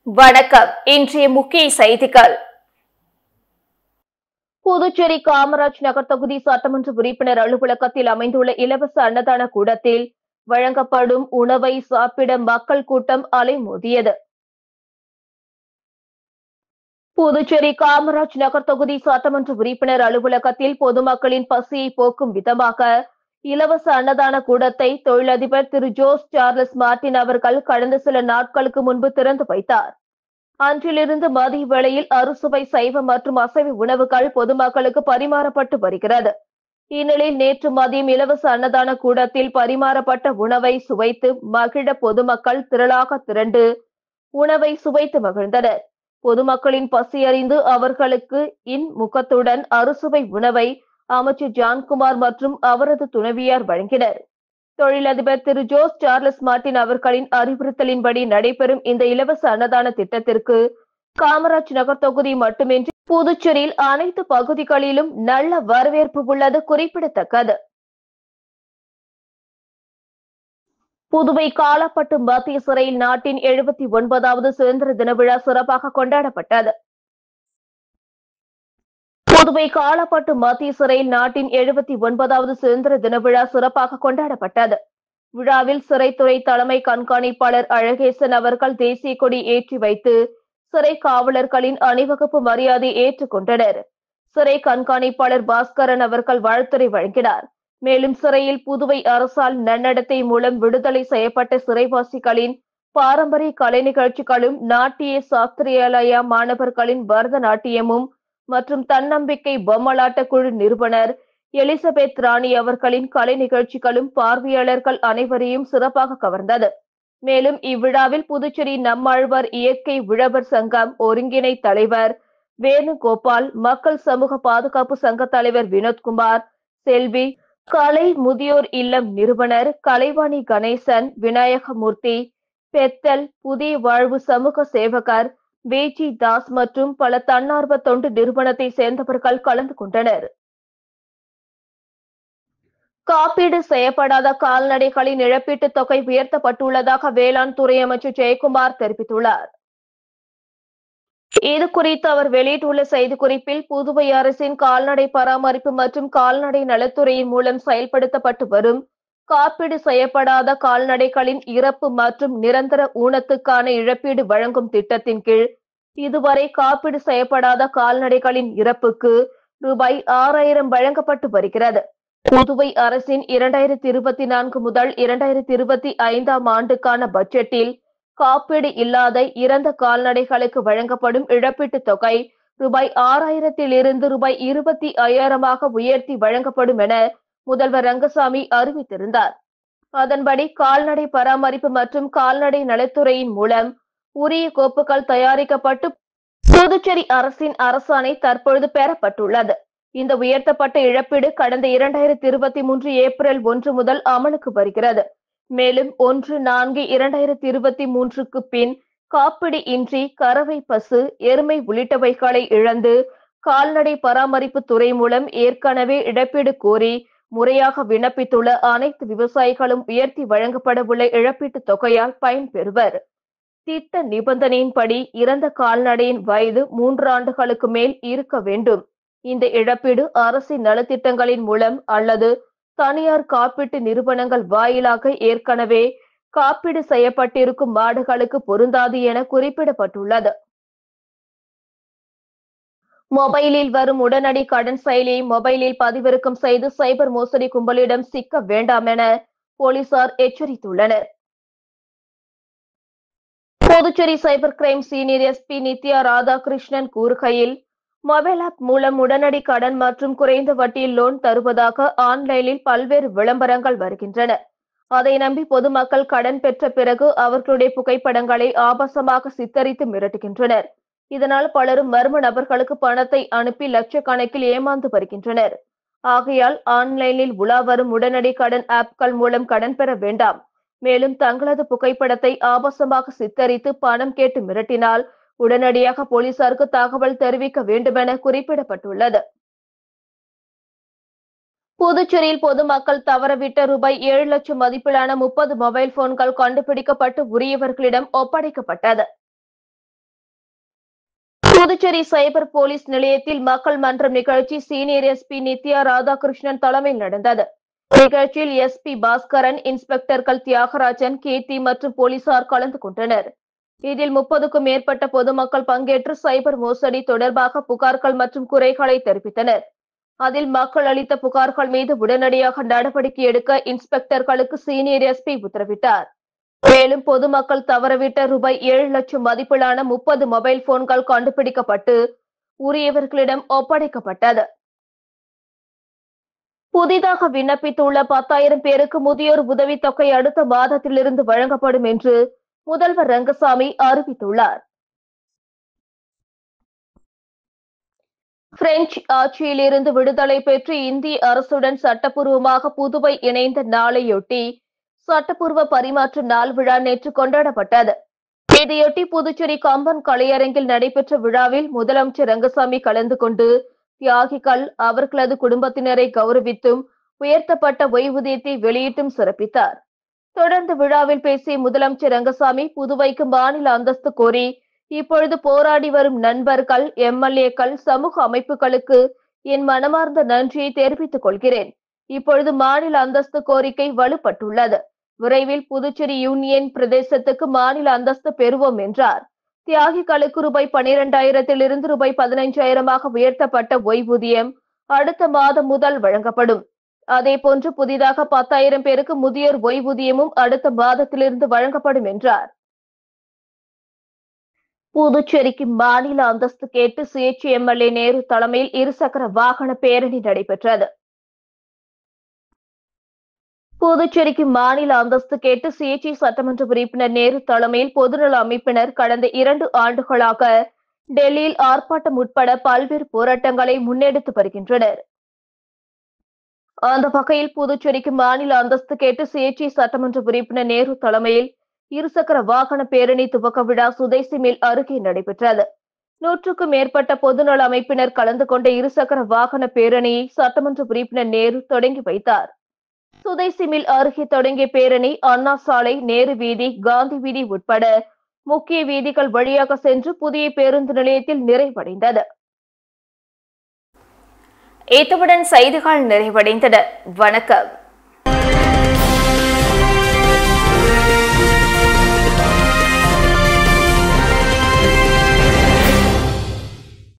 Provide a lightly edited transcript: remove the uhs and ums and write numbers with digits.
வணக்கம். இன்றைய முக்கிய செய்திகள். புதுச்சேரி காமராஜ் நகர் தொகுதி சட்டமன்ற உறுப்பினர் அலுவலகத்தில் அமைந்துள்ள இலவச அன்னதான கூடத்தில் வழங்கப்படும் உணவை சாப்பிட மக்கள் கூட்டம் அலைமோதியது. புதுச்சேரி காமராஜ் நகர் தொகுதி சட்டமன்ற உறுப்பினர் அலுவலகத்தில் பொதுமக்களின் பசியை போக்கும் விதமாக இலவச அன்னதான கூடத்தை தொழிலதிபர் திரு ஜோஸ் சார்லஸ் மார்டின் அவர்கள் கடந்த சில நாட்களுக்கு முன்பு திறந்து வைத்தார். அன்றிலிருந்து மதிய வேளையில் அறுசுவை சைவ மற்றும் அசைவ உணவுகள் பொதுமக்களுக்கு பரிமாறப்பட்டு வருகிறது. இந்நிலையில் நேற்று மதியம் இலவச அன்னதான கூடத்தில் பரிமாறப்பட்ட உணவை சுவைத்து மகிழ பொதுமக்கள் திரளாக திரண்டு உணவை சுவைத்து மகிழ்ந்தனர். பொதுமக்களின் பசி அறிந்து அவர்களுக்கு இன்முகத்துடன் அறுசுவை உணவை அமைச்சர் ஜான்குமார் மற்றும் அவரது துணைவியார் வழங்கினர். தொழிலதிபர் திரு ஜோஸ் சார்லஸ் மார்டின் அவர்களின் அறிவுறுத்தலின்படி நடைபெறும் இந்த இலவச அன்னதான திட்டத்திற்கு காமராஜ் நகர் தொகுதி மட்டுமின்றி புதுச்சேரியில் அனைத்து பகுதிகளிலும் நல்ல வரவேற்பு உள்ளது குறிப்பிடத்தக்கது. புதுவை காலாப்பட்டு மத்திய சிறையில் நாட்டின் 79வது சுதந்திர தின விழா சிறப்பாக கொண்டாடப்பட்டது. புதுவை காலாப்பட்டு மத்திய சிறையில் நாட்டின் 79வது சுதந்திர தின விழா சிறப்பாக கொண்டாடப்பட்டது. விழாவில் சிறைத்துறை தலைமை கண்காணிப்பாளர் அழகேசன் அவர்கள் தேசிய கொடி ஏற்றி வைத்து சிறை காவலர்களின் அணிவகுப்பு மரியாதை ஏற்றுக்கொண்டனர். சிறை கண்காணிப்பாளர் பாஸ்கரன் அவர்கள் வாழ்த்துரை வழங்கினார். மேலும் சிறையில் புதுவை அரசால் நன்னடத்தை மூலம் விடுதலை செய்யப்பட்ட சிறைவாசிகளின் பாரம்பரிய கலை நிகழ்ச்சிகளும் நாட்டிய சாஸ்திரியாலயா மாணவர்களின் பரதநாட்டியமும் மற்றும் தன்னம்பிக்கை பொம்மலாட்ட குழு நிறுவனர் எலிசபெத் ராணி அவர்களின் கலை நிகழ்ச்சிகளும் பார்வையாளர்கள் அனைவரையும் சிறப்பாக கவர்ந்தது. மேலும் இவ்விழாவில் புதுச்சேரி நம்மாழ்வார் இயற்கை உழவர் சங்கம் ஒருங்கிணை தலைவர் வேணுகோபால், மக்கள் சமூக பாதுகாப்பு சங்க தலைவர் வினோத்குமார், செல்வி, கலை முதியோர் இல்லம் நிறுவனர் கலைவாணி கணேசன், விநாயகமூர்த்தி, பெத்தல், புதிய வாழ்வு சமூக சேவகர் வேஜி தாஸ் மற்றும் பல தன்னார்வ தொண்டு நிறுவனத்தை சேர்ந்தவர்கள் கலந்து கொண்டனர். காப்பீடு செய்யப்படாத கால்நடைகளின் இழப்பீட்டுத் தொகை உயர்த்தப்பட்டுள்ளதாக வேளாண் துறை அமைச்சர் ஜெயக்குமார் தெரிவித்துள்ளார். இதுகுறித்து அவர் வெளியிட்டுள்ள செய்திக்குறிப்பில், புதுவை அரசின் கால்நடை பராமரிப்பு மற்றும் கால்நடை நலத்துறையின் மூலம் செயல்படுத்தப்பட்டு வரும் காப்பீடு செய்யப்படாத கால்நடைகளின் இறப்பு மற்றும் நிரந்தர ஊனத்துக்கான இழப்பீடு வழங்கும் திட்டத்தின் கீழ் இதுவரை காப்பீடு செய்யப்படாத கால்நடைகளின் இறப்புக்கு ரூபாய் 6000 வழங்கப்பட்டு வருகிறது. புதுவை அரசின் 2024 முதல் 2025 ஆண்டுக்கான பட்ஜெட்டில் காப்பீடு இல்லாத இறந்த கால்நடைகளுக்கு வழங்கப்படும் இழப்பீட்டுத் தொகை ரூபாய் 6000 ரூபாய் 25,000 உயர்த்தி வழங்கப்படும் என முதல்வர் ரங்கசாமி அறிவித்திருந்தார். அதன்படி கால்நடை பராமரிப்பு மற்றும் கால்நடை நலத்துறையின் மூலம் உரிய கோப்புகள் தயாரிக்கப்பட்டு புதுச்சேரி அரசின் அரசாணை தற்பொழுது பெறப்பட்டுள்ளது. இந்த உயர்த்தப்பட்ட இழப்பீடு கடந்த 2023 ஏப்ரல் 1 முதல் அமலுக்கு வருகிறது. மேலும் 1/4/2023க்கு பின் காப்பீடு இன்றி கறவை பசு, எருமை உள்ளிட்டவைகளை இழந்து கால்நடை பராமரிப்பு துறை மூலம் ஏற்கனவே இழப்பீடு கோரி முறையாக விண்ணப்பித்துள்ள அனைத்து விவசாயிகளும் உயர்த்தி வழங்கப்படவுள்ள இழப்பீட்டுத் தொகையால் பயன்பெறுவர். திட்ட நிபந்தனையின்படி இறந்த கால்நடையின் வயது 3 ஆண்டுகளுக்கு மேல் இருக்க வேண்டும். இந்த இழப்பீடு அரசின் நலத்திட்டங்களின் மூலம் அல்லது தனியார் காப்பீட்டு நிறுவனங்கள் வாயிலாக ஏற்கனவே காப்பீடு செய்யப்பட்டிருக்கும் மாடுகளுக்கு பொருந்தாது என குறிப்பிடப்பட்டுள்ளது. மொபைலில் வரும் உடனடி கடன் செயலியை மொபைலில் பதிவிறக்கம் செய்து சைபர் மோசடி கும்பலிடம் சிக்க வேண்டாம் என போலீசார் எச்சரித்துள்ளனர். Puducherry cyber crime senior SP Nithya Radhakrishnan கூறுகையில், மொபைல் ஆப் மூலம் உடனடி கடன் மற்றும் குறைந்த வட்டியில் லோன் தருவதாக ஆன்லைனில் பல்வேறு விளம்பரங்கள் வருகின்றன. அதை நம்பி பொதுமக்கள் கடன் பெற்ற பிறகு அவர்களுடைய புகைப்படங்களை ஆபாசமாக சித்தரித்து மிரட்டுகின்றனர். இதனால் பலரும் மர்ம நபர்களுக்கு பணத்தை அனுப்பி லட்சக்கணக்கில் ஏமாந்து வருகின்றனர். ஆகையால் ஆன்லைனில் உலா வரும் உடனடி கடன் ஆப்கள் மூலம் கடன் பெற வேண்டாம். மேலும் தங்களது புகைப்படத்தை ஆபாசமாக சித்தரித்து பணம் கேட்டு மிரட்டினால் உடனடியாக போலீசாருக்கு தகவல் தெரிவிக்க வேண்டுமென குறிப்பிடப்பட்டுள்ளது. புதுச்சேரியில் பொதுமக்கள் தவறவிட்ட ரூபாய் 7 லட்சம் மதிப்பிலான 30 மொபைல் போன்கள் கண்டுபிடிக்கப்பட்டு உரியவர்களிடம் ஒப்படைக்கப்பட்டது. புதுச்சேரி சைபர் போலீஸ் நிலையத்தில் மக்கள் மன்றம் நிகழ்ச்சி சீனியர் எஸ்பி நித்யா ராதாகிருஷ்ணன் தலைமையில் நடந்தது. நிகழ்ச்சியில் எஸ்பி பாஸ்கரன், இன்ஸ்பெக்டர்கள் தியாகராஜன், கீர்த்தி மற்றும் போலீசார் கலந்து கொண்டனர். இதில் 30க்கும் மேற்பட்ட பொதுமக்கள் பங்கேற்று சைபர் மோசடி தொடர்பாக புகார்கள் மற்றும் குறைகளை தெரிவித்தனர். அதில் மக்கள் அளித்த புகார்கள் மீது உடனடியாக நடவடிக்கை எடுக்க இன்ஸ்பெக்டர்களுக்கு சீனியர் எஸ்பி உத்தரவிட்டார். மேலும் பொதுமக்கள் தவறவிட்ட ரூபாய் 7 லட்சம் மதிப்பிலான 30 மொபைல் போன்கள் கண்டுபிடிக்கப்பட்டு உரியவர்களிடம் ஒப்படைக்கப்பட்டது. புதிதாக விண்ணப்பித்துள்ள 10,000 பேருக்கு முதியோர் உதவித்தொகை அடுத்த மாதத்திலிருந்து வழங்கப்படும் என்று முதல்வர் ரங்கசாமி அறிவித்துள்ளார். பிரெஞ்சு ஆட்சியிலிருந்து விடுதலை பெற்று இந்திய அரசுடன் சட்டப்பூர்வமாக புதுவை இணைந்த நாளையொட்டி சட்டப்பூர்வ பரிமாற்ற நாள் விழா நேற்று கொண்டாடப்பட்டது. இதையொட்டி புதுச்சேரி கம்பன் கலையரங்கில் நடைபெற்ற விழாவில் முதலமைச்சர் ரங்கசாமி கலந்து கொண்டு தியாகிகள், அவர்களது குடும்பத்தினரை கௌரவித்தும் உயர்த்தப்பட்ட ஓய்வூதியத்தை வெளியிட்டும் சிறப்பித்தார். தொடர்ந்து விழாவில் பேசிய முதலமைச்சர் ரங்கசாமி, புதுவைக்கு மாநில அந்தஸ்து கோரி இப்பொழுது போராடி வரும் நண்பர்கள், எம்எல்ஏக்கள், சமூக அமைப்புகளுக்கு என் மனமார்ந்த நன்றியை தெரிவித்துக் கொள்கிறேன். இப்பொழுது மாநில அந்தஸ்து கோரிக்கை வலுப்பட்டுள்ளது. விரைவில் புதுச்சேரி யூனியன் பிரதேசத்துக்கு மாநில அந்தஸ்து பெறுவோம் என்றார். தியாகிகளுக்கு ரூபாய் 12,000 ரூபாய் 15,000 உயர்த்தப்பட்ட ஓய்வூதியம் அடுத்த மாதம் முதல் வழங்கப்படும். அதேபோன்று புதிதாக 10,000 பேருக்கு முதியோர் ஓய்வூதியமும் அடுத்த மாதத்திலிருந்து வழங்கப்படும் என்றார். புதுச்சேரிக்கு மாநில அந்தஸ்து கேட்டு சுயேட்சை எம்எல்ஏ நேரு தலைமையில் இருசக்கர வாகன பேரணி நடைபெற்றது. புதுச்சேரிக்கு மாநில அந்தஸ்து கேட்டு சுயேட்சை சட்டமன்ற உறுப்பினர் நேரு தலைமையில் பொதுநல அமைப்பினர் கடந்த 2 ஆண்டுகளாக டெல்லியில் ஆர்ப்பாட்டம் உட்பட பல்வேறு போராட்டங்களை முன்னெடுத்து வருகின்றனர். அந்த வகையில் புதுச்சேரிக்கு மாநில அந்தஸ்து கேட்டு சுயேட்சை சட்டமன்ற உறுப்பினர் நேரு தலைமையில் இருசக்கர வாகன பேரணி துவக்க விழா சுதேசி மில் அருகே நடைபெற்றது. 100க்கும் மேற்பட்ட பொதுநல அமைப்பினர் கலந்து கொண்ட இருசக்கர வாகன பேரணியை சட்டமன்ற உறுப்பினர் நேரு தொடங்கி வைத்தார். சுதேசி மில் அருகே தொடங்கிய பேரணி அண்ணா சாலை, நேரு வீதி, காந்தி வீதி உட்பட முக்கிய வீதிகள் வழியாக சென்று புதிய பேருந்து நிலையத்தில் நிறைவடைந்தது. இத்துடன் செய்திகள் நிறைவடைந்தன. வணக்கம்.